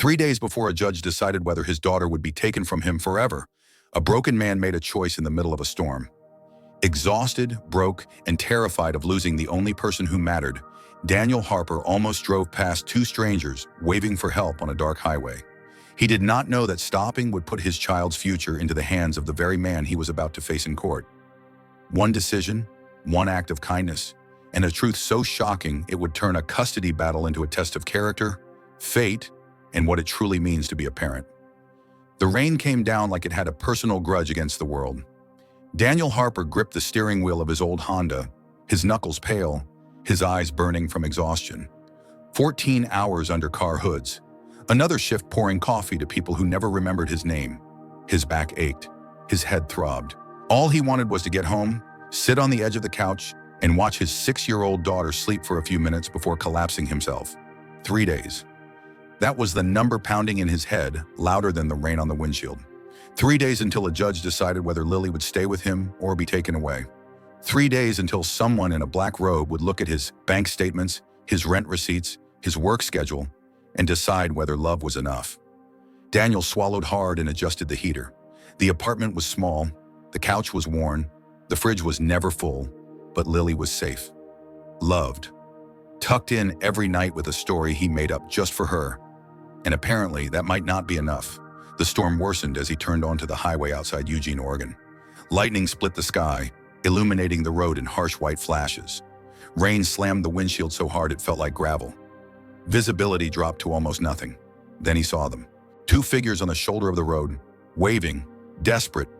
3 days before a judge decided whether his daughter would be taken from him forever, a broken man made a choice in the middle of a storm. Exhausted, broke, and terrified of losing the only person who mattered, Daniel Harper almost drove past two strangers waving for help on a dark highway. He did not know that stopping would put his child's future into the hands of the very man he was about to face in court. One decision, one act of kindness, and a truth so shocking it would turn a custody battle into a test of character, fate, and what it truly means to be a parent. The rain came down like it had a personal grudge against the world. Daniel Harper gripped the steering wheel of his old Honda, his knuckles pale, his eyes burning from exhaustion. 14 hours under car hoods. Another shift pouring coffee to people who never remembered his name. His back ached. His head throbbed. All he wanted was to get home, sit on the edge of the couch, and watch his 6-year-old daughter sleep for a few minutes before collapsing himself. 3 days. That was the number pounding in his head, louder than the rain on the windshield. 3 days until a judge decided whether Lily would stay with him or be taken away. 3 days until someone in a black robe would look at his bank statements, his rent receipts, his work schedule, and decide whether love was enough. Daniel swallowed hard and adjusted the heater. The apartment was small, the couch was worn, the fridge was never full, but Lily was safe. Loved. Tucked in every night with a story he made up just for her. And apparently that might not be enough. The storm worsened as he turned onto the highway outside Eugene, Oregon. Lightning split the sky, illuminating the road in harsh white flashes. Rain slammed the windshield so hard it felt like gravel. Visibility dropped to almost nothing. Then he saw them. Two figures on the shoulder of the road, waving, desperate.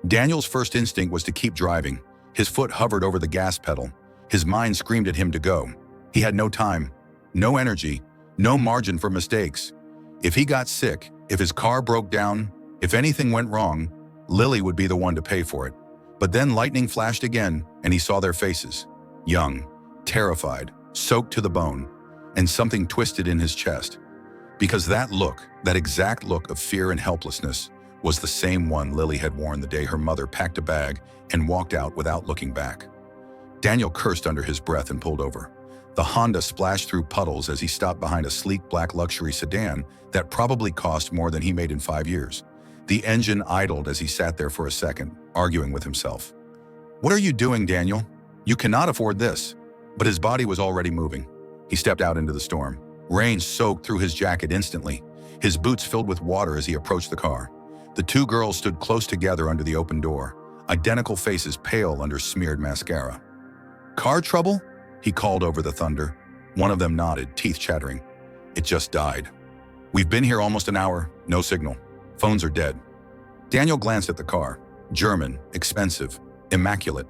Daniel's first instinct was to keep driving. His foot hovered over the gas pedal. His mind screamed at him to go. He had no time, no energy, no margin for mistakes. If he got sick, if his car broke down, if anything went wrong, Lily would be the one to pay for it. But then lightning flashed again, and he saw their faces. Young, terrified, soaked to the bone, and something twisted in his chest. Because that look, that exact look of fear and helplessness, was the same one Lily had worn the day her mother packed a bag and walked out without looking back. Daniel cursed under his breath and pulled over. The Honda splashed through puddles as he stopped behind a sleek black luxury sedan that probably cost more than he made in 5 years. The engine idled as he sat there for a second, arguing with himself. "What are you doing, Daniel? You cannot afford this." But his body was already moving. He stepped out into the storm. Rain soaked through his jacket instantly. His boots filled with water as he approached the car. The two girls stood close together under the open door, identical faces pale under smeared mascara. "Car trouble?" he called over the thunder. One of them nodded, teeth chattering. "It just died. We've been here almost an hour, no signal. Phones are dead." Daniel glanced at the car. German, expensive, immaculate.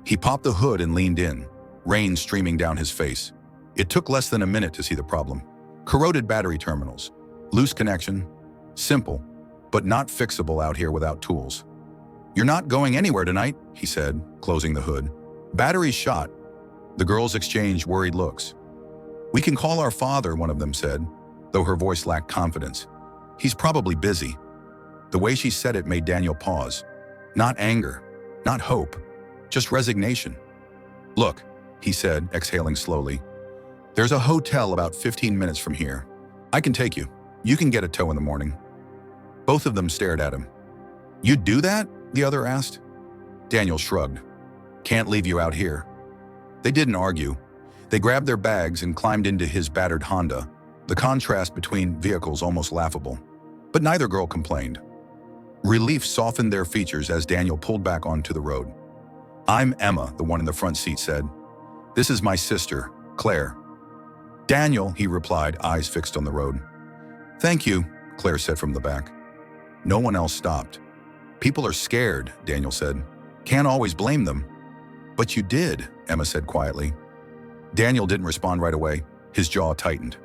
He popped the hood and leaned in, rain streaming down his face. It took less than a minute to see the problem. Corroded battery terminals. Loose connection. Simple, but not fixable out here without tools. "You're not going anywhere tonight," he said, closing the hood. "Battery's shot." The girls exchanged worried looks. "We can call our father," one of them said, though her voice lacked confidence. "He's probably busy." The way she said it made Daniel pause. Not anger, not hope, just resignation. "Look," he said, exhaling slowly. "There's a hotel about 15 minutes from here. I can take you. You can get a tow in the morning." Both of them stared at him. "You'd do that?" the other asked. Daniel shrugged. "Can't leave you out here." They didn't argue. They grabbed their bags and climbed into his battered Honda, the contrast between vehicles almost laughable. But neither girl complained. Relief softened their features as Daniel pulled back onto the road. "I'm Emma," the one in the front seat said. "This is my sister, Claire." "Daniel," he replied, eyes fixed on the road. "Thank you," Claire said from the back. No one else stopped. "People are scared," Daniel said. "Can't always blame them." "But you did," Emma said quietly. Daniel didn't respond right away. His jaw tightened.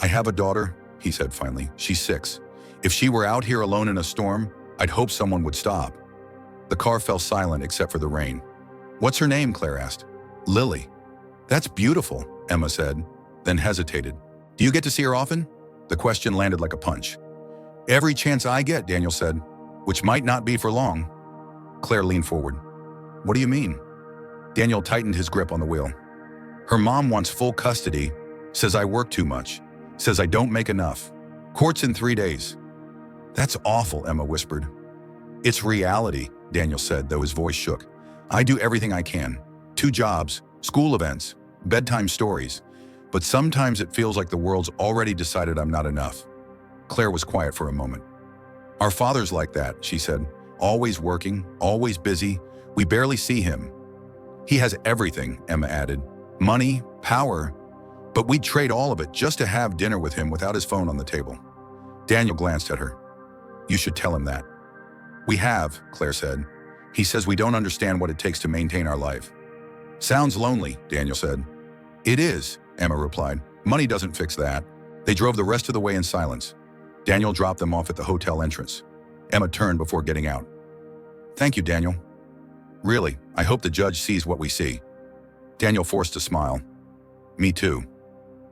"I have a daughter," he said finally. "She's 6. If she were out here alone in a storm, I'd hope someone would stop." The car fell silent except for the rain. "What's her name?" Claire asked. "Lily." "That's beautiful," Emma said, then hesitated. "Do you get to see her often?" The question landed like a punch. "Every chance I get," Daniel said, "which might not be for long." Claire leaned forward. "What do you mean?" Daniel tightened his grip on the wheel. "Her mom wants full custody, says I work too much, says I don't make enough." Court's in 3 days. That's awful, Emma whispered. It's reality, Daniel said, though his voice shook. I do everything I can. 2 jobs, school events, bedtime stories. But sometimes it feels like the world's already decided I'm not enough. Claire was quiet for a moment. Our father's like that, she said. Always working, always busy. We barely see him. He has everything, Emma added. Money, power. But we'd trade all of it just to have dinner with him without his phone on the table. Daniel glanced at her. You should tell him that. We have, Claire said. He says we don't understand what it takes to maintain our life. Sounds lonely, Daniel said. It is, Emma replied. Money doesn't fix that. They drove the rest of the way in silence. Daniel dropped them off at the hotel entrance. Emma turned before getting out. Thank you, Daniel. Really, I hope the judge sees what we see. Daniel forced a smile. Me too.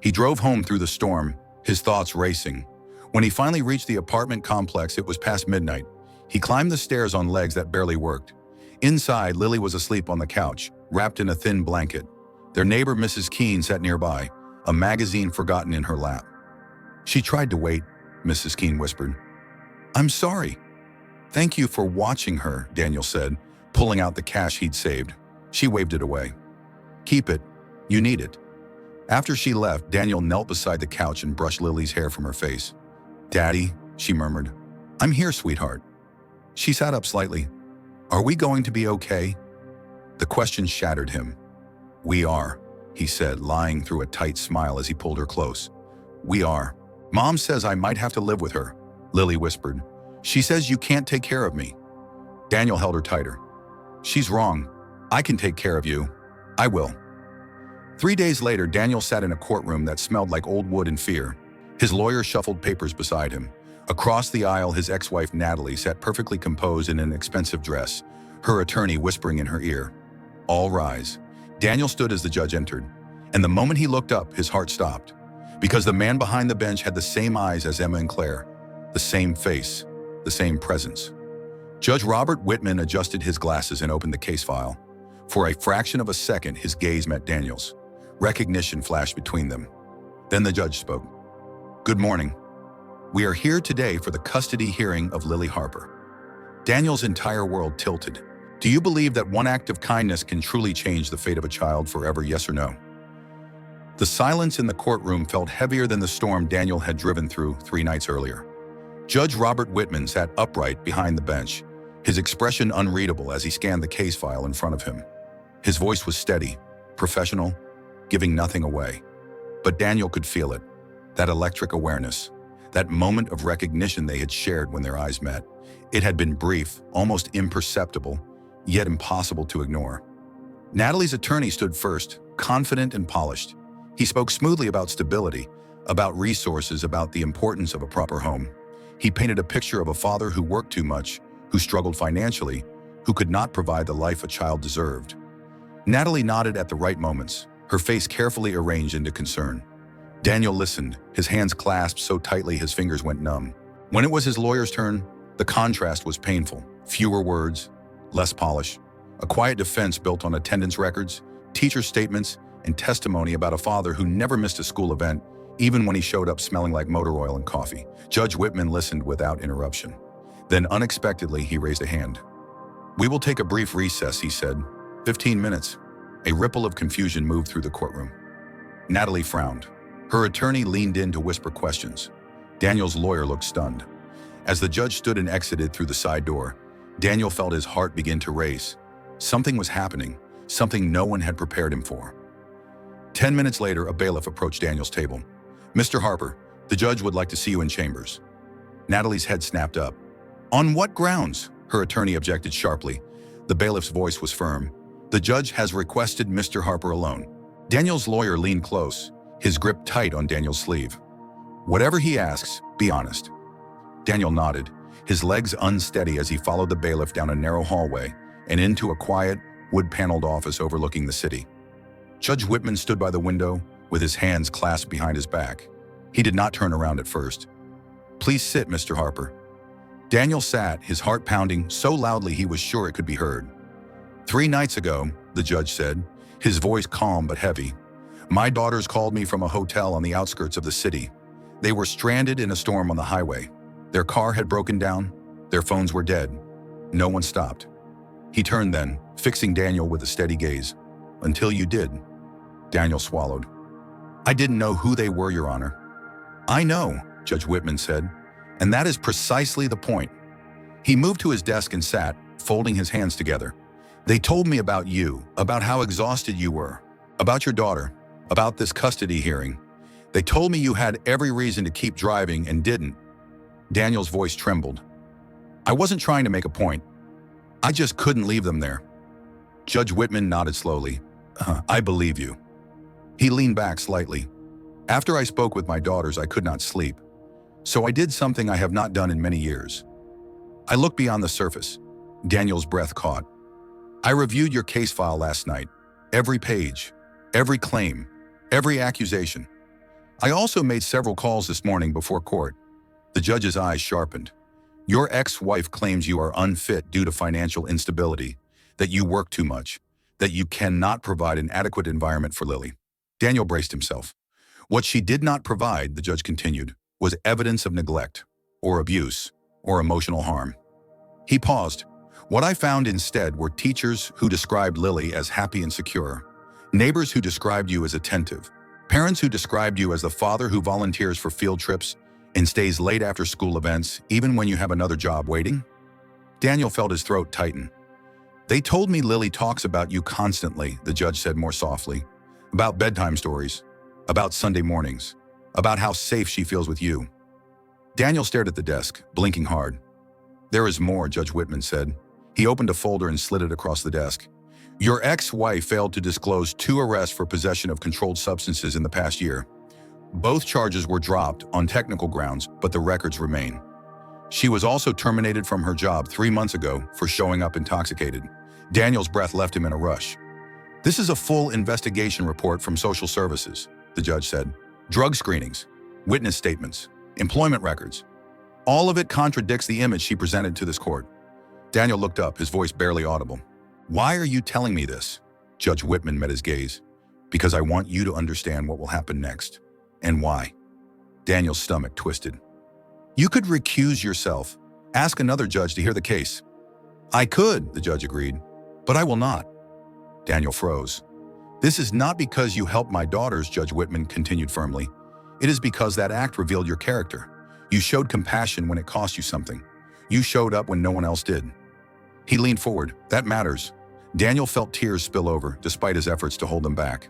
He drove home through the storm, his thoughts racing. When he finally reached the apartment complex, it was past midnight. He climbed the stairs on legs that barely worked. Inside, Lily was asleep on the couch, wrapped in a thin blanket. Their neighbor, Mrs. Keene, sat nearby, a magazine forgotten in her lap. She tried to wait, Mrs. Keene whispered. I'm sorry. Thank you for watching her, Daniel said, pulling out the cash he'd saved. She waved it away. Keep it. You need it. After she left, Daniel knelt beside the couch and brushed Lily's hair from her face. Daddy, she murmured. I'm here, sweetheart. She sat up slightly. Are we going to be okay? The question shattered him. We are, he said, lying through a tight smile as he pulled her close. We are. Mom says I might have to live with her, Lily whispered. She says you can't take care of me. Daniel held her tighter. She's wrong. I can take care of you. I will. 3 days later, Daniel sat in a courtroom that smelled like old wood and fear. His lawyer shuffled papers beside him. Across the aisle, his ex-wife Natalie sat perfectly composed in an expensive dress, her attorney whispering in her ear. All rise. Daniel stood as the judge entered, and the moment he looked up, his heart stopped. Because the man behind the bench had the same eyes as Emma and Claire, the same face, the same presence. Judge Robert Whitman adjusted his glasses and opened the case file. For a fraction of a second, his gaze met Daniel's. Recognition flashed between them. Then the judge spoke. Good morning. We are here today for the custody hearing of Lily Harper. Daniel's entire world tilted. Do you believe that one act of kindness can truly change the fate of a child forever, yes or no? The silence in the courtroom felt heavier than the storm Daniel had driven through 3 nights earlier. Judge Robert Whitman sat upright behind the bench, his expression unreadable as he scanned the case file in front of him. His voice was steady, professional, giving nothing away. But Daniel could feel it, that electric awareness, that moment of recognition they had shared when their eyes met. It had been brief, almost imperceptible, yet impossible to ignore. Natalie's attorney stood first, confident and polished. He spoke smoothly about stability, about resources, about the importance of a proper home. He painted a picture of a father who worked too much, who struggled financially, who could not provide the life a child deserved. Natalie nodded at the right moments, her face carefully arranged into concern. Daniel listened, his hands clasped so tightly his fingers went numb. When it was his lawyer's turn, the contrast was painful. Fewer words, less polish. A quiet defense built on attendance records, teacher statements, and testimony about a father who never missed a school event, even when he showed up smelling like motor oil and coffee. Judge Whitman listened without interruption. Then unexpectedly, he raised a hand. We will take a brief recess, he said. 15 minutes. A ripple of confusion moved through the courtroom. Natalie frowned. Her attorney leaned in to whisper questions. Daniel's lawyer looked stunned. As the judge stood and exited through the side door, Daniel felt his heart begin to race. Something was happening, something no one had prepared him for. 10 minutes later, a bailiff approached Daniel's table. Mr. Harper, the judge would like to see you in chambers. Natalie's head snapped up. On what grounds? Her attorney objected sharply. The bailiff's voice was firm. The judge has requested Mr. Harper alone. Daniel's lawyer leaned close, his grip tight on Daniel's sleeve. Whatever he asks, be honest. Daniel nodded, his legs unsteady as he followed the bailiff down a narrow hallway and into a quiet, wood-paneled office overlooking the city. Judge Whitman stood by the window with his hands clasped behind his back. He did not turn around at first. Please sit, Mr. Harper. Daniel sat, his heart pounding so loudly he was sure it could be heard. 3 nights ago, the judge said, his voice calm but heavy, my daughters called me from a hotel on the outskirts of the city. They were stranded in a storm on the highway. Their car had broken down. Their phones were dead. No one stopped. He turned then, fixing Daniel with a steady gaze. "Until you did." Daniel swallowed. "I didn't know who they were, Your Honor." "I know," Judge Whitman said, "and that is precisely the point." He moved to his desk and sat, folding his hands together. "They told me about you, about how exhausted you were, about your daughter, about this custody hearing. They told me you had every reason to keep driving and didn't." Daniel's voice trembled. "I wasn't trying to make a point. I just couldn't leave them there." Judge Whitman nodded slowly. "I believe you." He leaned back slightly. "After I spoke with my daughters, I could not sleep. So I did something I have not done in many years. I looked beyond the surface." Daniel's breath caught. "I reviewed your case file last night. Every page, every claim, every accusation. I also made several calls this morning before court." The judge's eyes sharpened. "Your ex-wife claims you are unfit due to financial instability, that you work too much, that you cannot provide an adequate environment for Lily." Daniel braced himself. "What she did not provide," the judge continued, "was evidence of neglect, or abuse, or emotional harm." He paused. "What I found instead were teachers who described Lily as happy and secure, neighbors who described you as attentive, parents who described you as the father who volunteers for field trips and stays late after school events, even when you have another job waiting." Daniel felt his throat tighten. "They told me Lily talks about you constantly," the judge said more softly. "About bedtime stories, about Sunday mornings, about how safe she feels with you." Daniel stared at the desk, blinking hard. "There is more," Judge Whitman said. He opened a folder and slid it across the desk. "Your ex-wife failed to disclose 2 arrests for possession of controlled substances in the past year. Both charges were dropped on technical grounds, but the records remain. She was also terminated from her job 3 months ago for showing up intoxicated." Daniel's breath left him in a rush. "This is a full investigation report from social services," the judge said. "Drug screenings, witness statements, employment records. All of it contradicts the image she presented to this court." Daniel looked up, his voice barely audible. "Why are you telling me this?" Judge Whitman met his gaze. "Because I want you to understand what will happen next. And why." Daniel's stomach twisted. "You could recuse yourself. Ask another judge to hear the case." "I could," the judge agreed, "but I will not." Daniel froze. "This is not because you helped my daughters," Judge Whitman continued firmly. "It is because that act revealed your character. You showed compassion when it cost you something. You showed up when no one else did." He leaned forward. "That matters." Daniel felt tears spill over, despite his efforts to hold them back.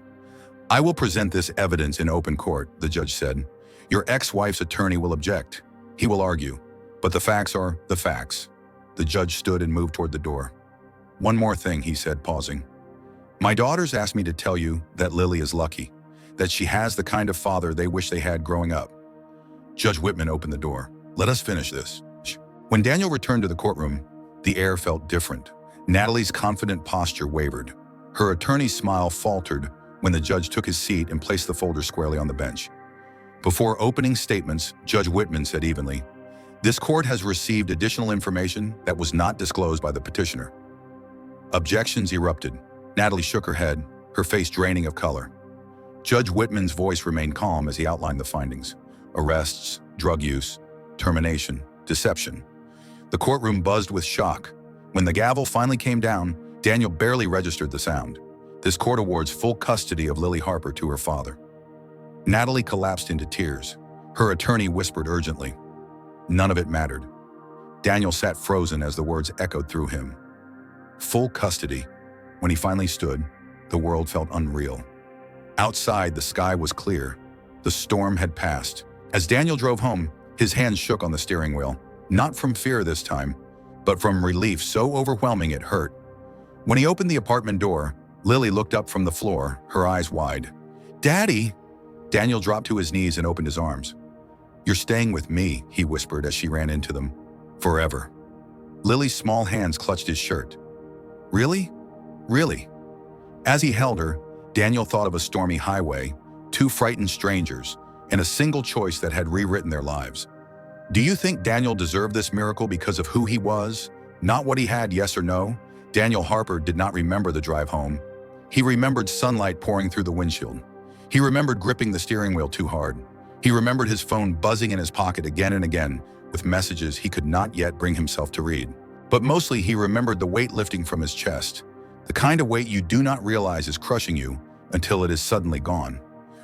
"I will present this evidence in open court," the judge said. "Your ex-wife's attorney will object. He will argue. But the facts are the facts." The judge stood and moved toward the door. "One more thing," he said, pausing. "My daughters asked me to tell you that Lily is lucky, that she has the kind of father they wish they had growing up." Judge Whitman opened the door. "Let us finish this." When Daniel returned to the courtroom, the air felt different. Natalie's confident posture wavered. Her attorney's smile faltered when the judge took his seat and placed the folder squarely on the bench. Before opening statements, Judge Whitman said evenly, "This court has received additional information that was not disclosed by the petitioner." Objections erupted. Natalie shook her head, her face draining of color. Judge Whitman's voice remained calm as he outlined the findings: arrests, drug use, termination, deception. The courtroom buzzed with shock. When the gavel finally came down, Daniel barely registered the sound. This court awards full custody of Lily Harper to her father. Natalie collapsed into tears. Her attorney whispered urgently. None of it mattered. Daniel sat frozen as the words echoed through him. Full custody. When he finally stood, the world felt unreal. Outside, the sky was clear. The storm had passed. As Daniel drove home, his hands shook on the steering wheel, not from fear this time, but from relief so overwhelming it hurt. When he opened the apartment door, Lily looked up from the floor, her eyes wide. "Daddy!" Daniel dropped to his knees and opened his arms. "You're staying with me," he whispered as she ran into them. "Forever." Lily's small hands clutched his shirt. "Really? Really?" As he held her, Daniel thought of a stormy highway, two frightened strangers, and a single choice that had rewritten their lives. Do you think Daniel deserved this miracle because of who he was, not what he had, yes or no? Daniel Harper did not remember the drive home. He remembered sunlight pouring through the windshield. He remembered gripping the steering wheel too hard. He remembered his phone buzzing in his pocket again and again with messages he could not yet bring himself to read. But mostly he remembered the weight lifting from his chest, the kind of weight you do not realize is crushing you until it is suddenly gone.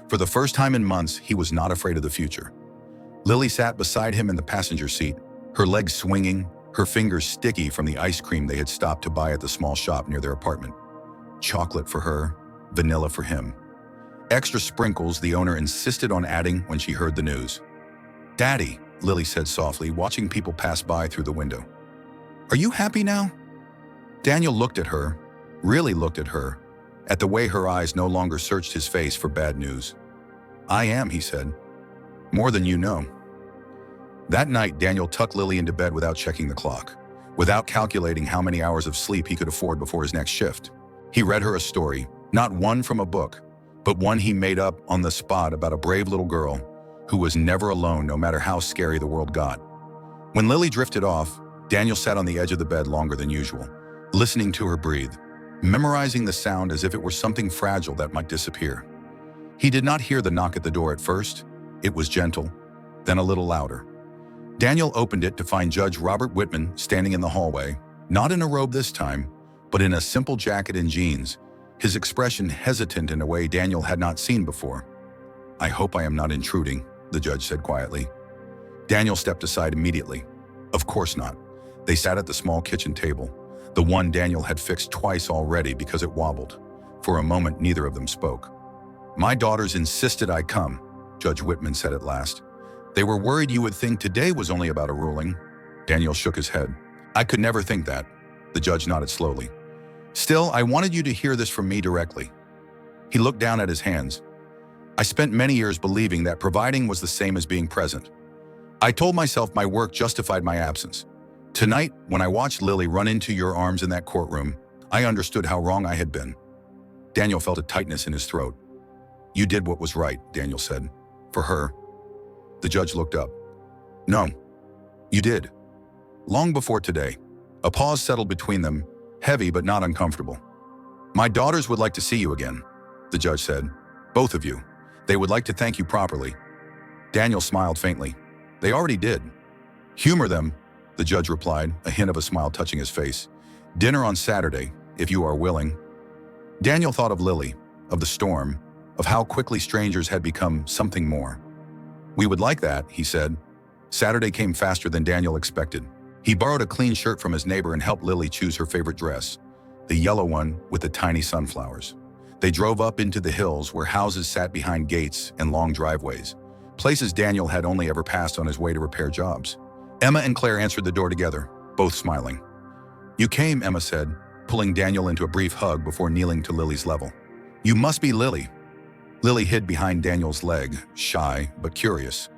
For the first time in months, he was not afraid of the future. Lily sat beside him in the passenger seat, her legs swinging, her fingers sticky from the ice cream they had stopped to buy at the small shop near their apartment. Chocolate for her, vanilla for him. Extra sprinkles the owner insisted on adding when she heard the news. "Daddy," Lily said softly, watching people pass by through the window. "Are you happy now?" Daniel looked at her, really looked at her, at the way her eyes no longer searched his face for bad news. "I am," he said. "More than you know." That night, Daniel tucked Lily into bed without checking the clock, without calculating how many hours of sleep he could afford before his next shift. He read her a story, not one from a book, but one he made up on the spot about a brave little girl who was never alone no matter how scary the world got. When Lily drifted off, Daniel sat on the edge of the bed longer than usual, listening to her breathe, memorizing the sound as if it were something fragile that might disappear. He did not hear the knock at the door at first. It was gentle, then a little louder. Daniel opened it to find Judge Robert Whitman standing in the hallway, not in a robe this time, but in a simple jacket and jeans, his expression hesitant in a way Daniel had not seen before. "I hope I am not intruding," the judge said quietly. Daniel stepped aside immediately. Of course not. They sat at the small kitchen table, the one Daniel had fixed twice already because it wobbled. For a moment, neither of them spoke. "My daughters insisted I come," Judge Whitman said at last. "They were worried you would think today was only about a ruling." Daniel shook his head. "I could never think that." The judge nodded slowly. "Still, I wanted you to hear this from me directly." He looked down at his hands. "I spent many years believing that providing was the same as being present. I told myself my work justified my absence. Tonight, when I watched Lily run into your arms in that courtroom, I understood how wrong I had been." Daniel felt a tightness in his throat. "You did what was right," Daniel said. "For her." The judge looked up. "No, you did. Long before today." A pause settled between them, heavy but not uncomfortable. "My daughters would like to see you again," the judge said. "Both of you. They would like to thank you properly." Daniel smiled faintly. "They already did." "Humor them," the judge replied, a hint of a smile touching his face. "Dinner on Saturday, if you are willing." Daniel thought of Lily, of the storm, of how quickly strangers had become something more. "We would like that," he said. Saturday came faster than Daniel expected. He borrowed a clean shirt from his neighbor and helped Lily choose her favorite dress, the yellow one with the tiny sunflowers. They drove up into the hills where houses sat behind gates and long driveways, places Daniel had only ever passed on his way to repair jobs. Emma and Claire answered the door together, both smiling. "You came," Emma said, pulling Daniel into a brief hug before kneeling to Lily's level. "You must be Lily." Lily hid behind Daniel's leg, shy but curious.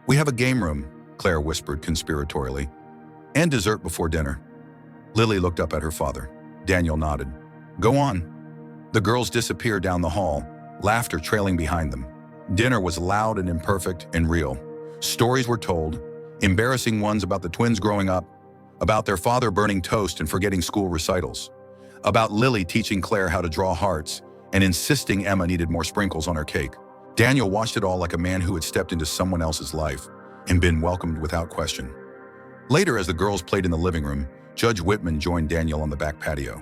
"We have a game room," Claire whispered conspiratorially, "and dessert before dinner." Lily looked up at her father. Daniel nodded. "Go on." The girls disappeared down the hall, laughter trailing behind them. Dinner was loud and imperfect and real. Stories were told, embarrassing ones about the twins growing up, about their father burning toast and forgetting school recitals, about Lily teaching Claire how to draw hearts and insisting Emma needed more sprinkles on her cake. Daniel watched it all like a man who had stepped into someone else's life and been welcomed without question. Later, as the girls played in the living room, Judge Whitman joined Daniel on the back patio.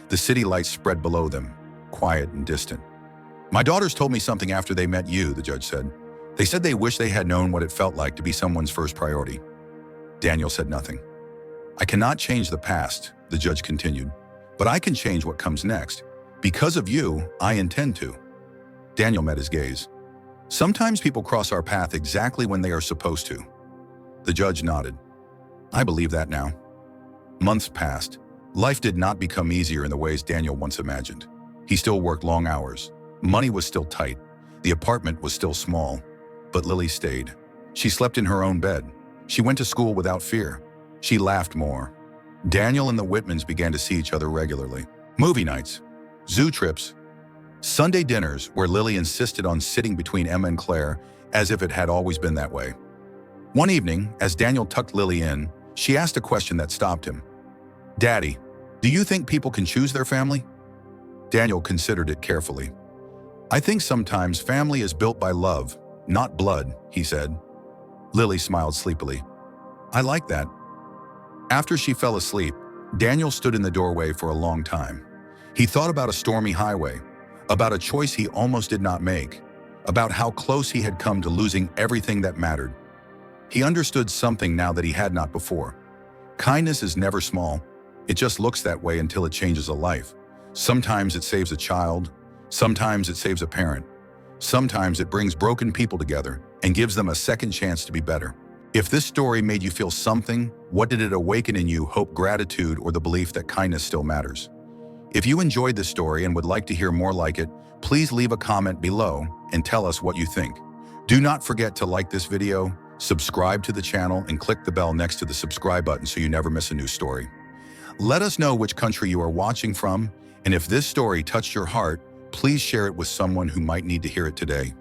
The city lights spread below them, quiet and distant. "My daughters told me something after they met you," the judge said. "They said they wish they had known what it felt like to be someone's first priority." Daniel said nothing. "I cannot change the past," the judge continued, "but I can change what comes next. Because of you, I intend to." Daniel met his gaze. "Sometimes people cross our path exactly when they are supposed to." The judge nodded. "I believe that now." Months passed. Life did not become easier in the ways Daniel once imagined. He still worked long hours. Money was still tight. The apartment was still small. But Lily stayed. She slept in her own bed. She went to school without fear. She laughed more. Daniel and the Whitmans began to see each other regularly. Movie nights, zoo trips, Sunday dinners where Lily insisted on sitting between Emma and Claire as if it had always been that way. One evening, as Daniel tucked Lily in, she asked a question that stopped him. "Daddy, do you think people can choose their family?" Daniel considered it carefully. "I think sometimes family is built by love, Not blood, he said. Lily smiled sleepily. I like that. After she fell asleep, Daniel stood in the doorway for a long time. He thought about a stormy highway, about a choice he almost did not make, about how close he had come to losing everything that mattered. He understood something now that he had not before. Kindness is never small. It just looks that way until it changes a life. Sometimes it saves a child. Sometimes it saves a parent. Sometimes it brings broken people together and gives them a second chance to be better. If this story made you feel something, what did it awaken in you? Hope, gratitude, or the belief that kindness still matters? If you enjoyed this story and would like to hear more like it, please leave a comment below and tell us what you think. Do not forget to like this video, subscribe to the channel, and click the bell next to the subscribe button so you never miss a new story. Let us know which country you are watching from, and if this story touched your heart, please share it with someone who might need to hear it today.